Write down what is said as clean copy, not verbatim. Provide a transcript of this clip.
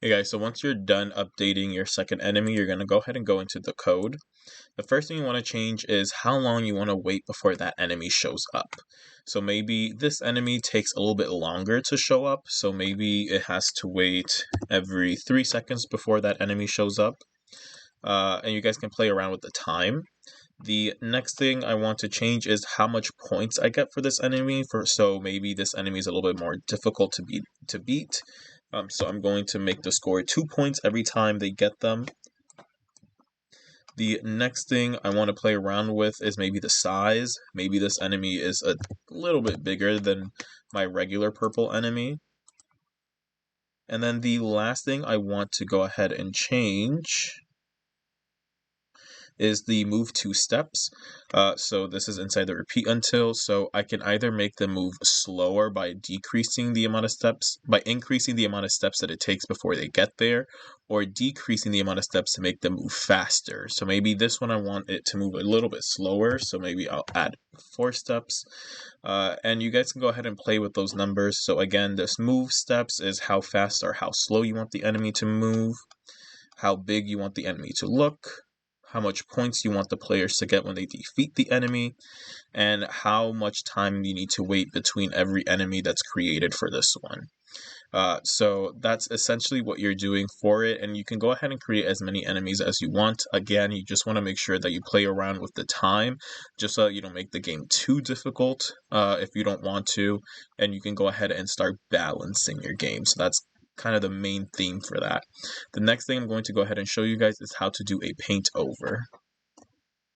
Hey guys, so once you're done updating your second enemy, you're going to go ahead and go into the code. The first thing you want to change is how long you want to wait before that enemy shows up. So maybe this enemy takes a little bit longer to show up, so maybe it has to wait every 3 seconds before that enemy shows up. And you guys can play around with the time. The next thing I want to change is how much points I get for this enemy. So maybe this enemy is a little bit more difficult to beat. So I'm going to make the score 2 points every time they get them. The next thing I want to play around with is maybe the size. Maybe this enemy is a little bit bigger than my regular purple enemy. And then the last thing I want to go ahead and change is the move 2 steps. So this is inside the repeat until, so I can either make the move slower by increasing the amount of steps that it takes before they get there, or decreasing the amount of steps to make them move faster. So maybe this one I want it to move a little bit slower, so maybe I'll add 4 steps. And you guys can go ahead and play with those numbers. So again, this move steps is how fast or how slow you want the enemy to move, how big you want the enemy to look, how much points you want the players to get when they defeat the enemy, and how much time you need to wait between every enemy that's created for this one. So that's essentially what you're doing for it, and you can go ahead and create as many enemies as you want. Again, you just want to make sure that you play around with the time, just so you don't make the game too difficult if you don't want to, and you can go ahead and start balancing your game. So that's kind of the main theme for that. The next thing I'm going to go ahead and show you guys is how to do a paint over.